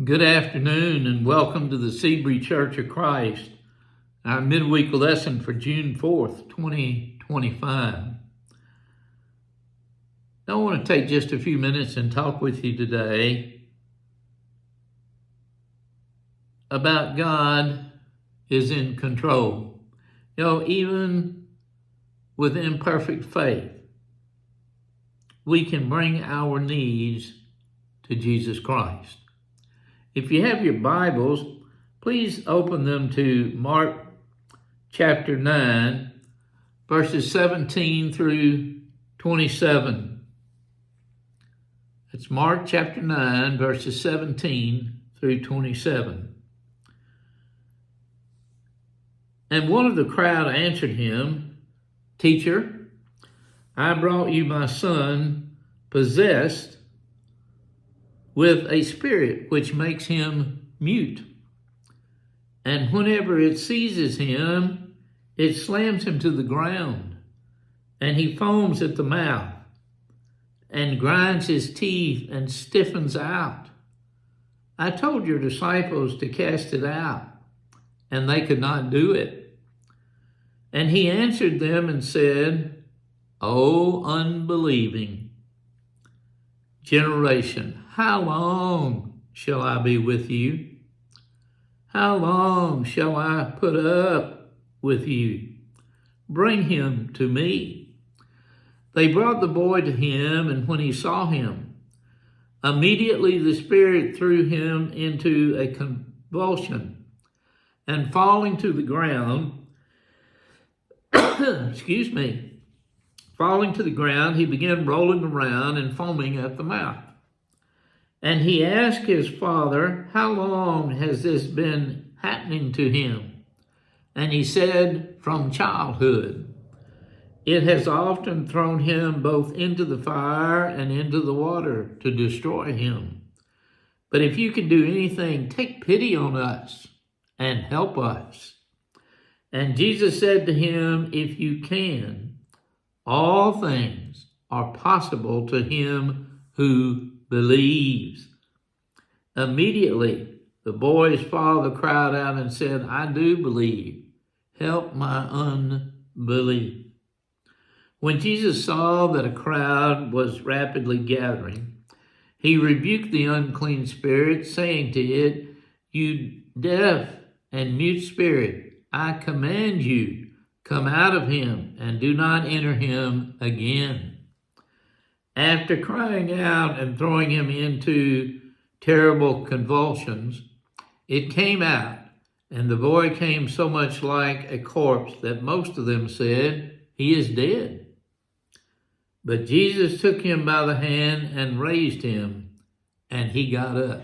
Good afternoon and welcome to the Sebree Church of Christ, our midweek lesson for June 4th, 2025. I want to take just a few minutes and talk with you today about God is in control. Even with imperfect faith, we can bring our needs to Jesus Christ. If you have your Bibles, please open them to Mark chapter 9, verses 17 through 27. It's Mark chapter 9, verses 17 through 27. And one of the crowd answered him, "Teacher, I brought you my son possessed with a spirit which makes him mute. And whenever it seizes him, it slams him to the ground, and he foams at the mouth, and grinds his teeth and stiffens out. I told your disciples to cast it out, and they could not do it." And he answered them and said, "O unbelieving generation, how long shall I be with you? How long shall I put up with you? Bring him to me." They brought the boy to him, and when he saw him, immediately the spirit threw him into a convulsion, and falling to the ground, falling to the ground, he began rolling around and foaming at the mouth. And he asked his father, "How long has this been happening to him?" And he said, "From childhood. It has often thrown him both into the fire and into the water to destroy him. But if you can do anything, take pity on us and help us." And Jesus said to him, "If you can, all things are possible to him who believes." Immediately, the boy's father cried out and said, "I do believe. Help my unbelief." When Jesus saw that a crowd was rapidly gathering, he rebuked the unclean spirit, saying to it, "You deaf and mute spirit, I command you, come out of him and do not enter him again." After crying out and throwing him into terrible convulsions, it came out, and the boy came so much like a corpse that most of them said, "He is dead." But Jesus took him by the hand and raised him, and he got up.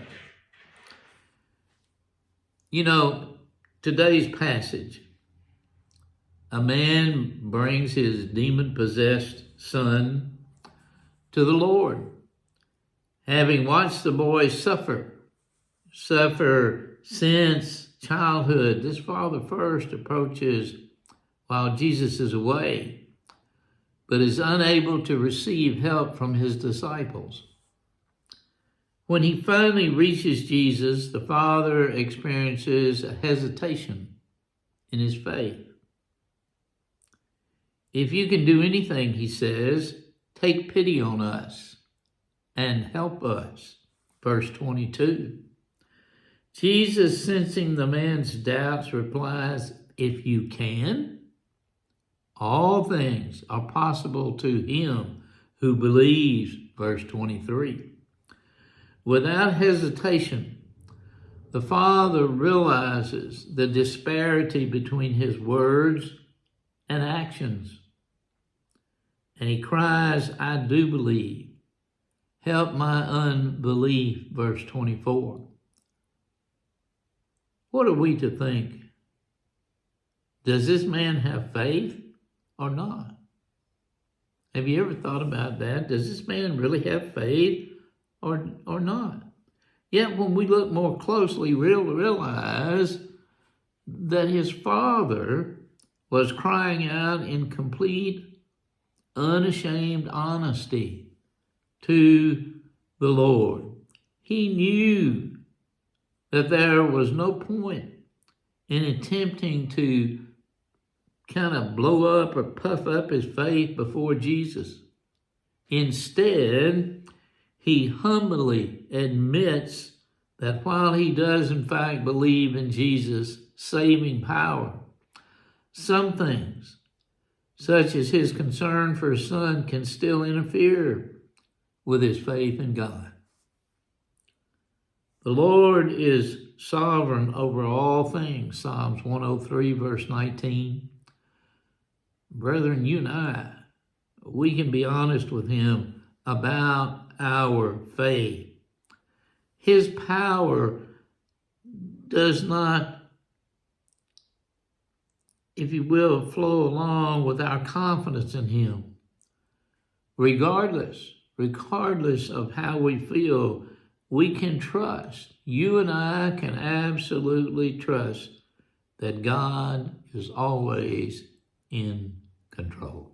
Today's passage, a man brings his demon-possessed son to the Lord. Having watched the boy suffer since childhood, this father first approaches while Jesus is away, but is unable to receive help from his disciples. When he finally reaches Jesus, the father experiences a hesitation in his faith. "If you can do anything," he says, "take pity on us and help us." Verse 22. Jesus, sensing the man's doubts, replies, "If you can, all things are possible to him who believes." Verse 23. Without hesitation, the father realizes the disparity between his words and actions. And he cries, "I do believe. Help my unbelief." Verse 24. What are we to think? Does this man have faith or not? Have you ever thought about that? Does this man really have faith or not? Yet when we look more closely, we'll realize that his father was crying out in complete, unashamed honesty to the Lord. He knew that there was no point in attempting to kind of blow up or puff up his faith before Jesus. Instead, he humbly admits that while he does in fact believe in Jesus' saving power, some things, such as his concern for his son, can still interfere with his faith in God. The Lord is sovereign over all things, Psalms 103, verse 19. Brethren, you and I, we can be honest with him about our faith. His power does not, if you will, flow along with our confidence in him. Regardless of how we feel, we can trust. You and I can absolutely trust that God is always in control.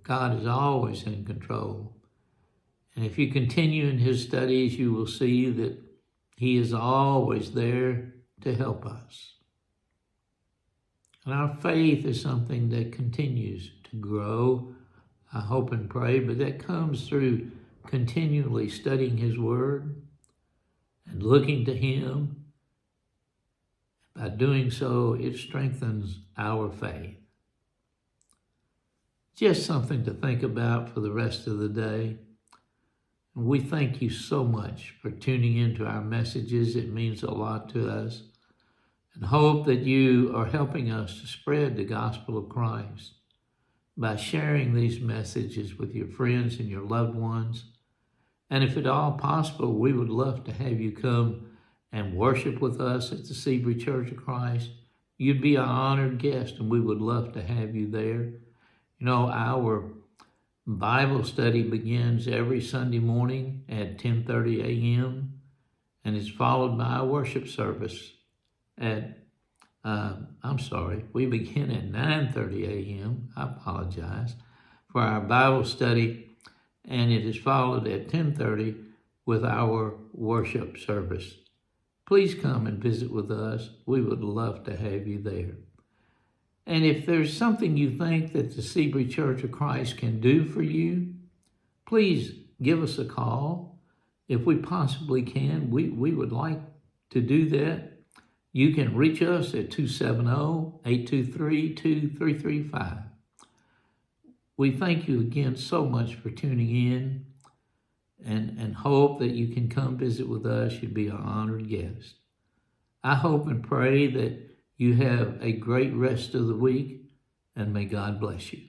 God is always in control. And if you continue in his studies, you will see that he is always there to help us. And our faith is something that continues to grow, I hope and pray, but that comes through continually studying his word and looking to him. By doing so, it strengthens our faith. Just something to think about for the rest of the day. And we thank you so much for tuning into our messages. It means a lot to us. And hope that you are helping us to spread the gospel of Christ by sharing these messages with your friends and your loved ones. And if at all possible, we would love to have you come and worship with us at the Sebree Church of Christ. You'd be an honored guest, and we would love to have you there. You know, our Bible study begins every Sunday morning at 10:30 a.m. and is followed by a worship service we begin at 9:30 a.m. I apologize for our Bible study. And it is followed at 10:30 with our worship service. Please come and visit with us. We would love to have you there. And if there's something you think that the Sebree Church of Christ can do for you, please give us a call. If we possibly can, we would like to do that. You can reach us at 270-823-2335. We thank you again so much for tuning in and hope that you can come visit with us. You'd be an honored guest. I hope and pray that you have a great rest of the week, and may God bless you.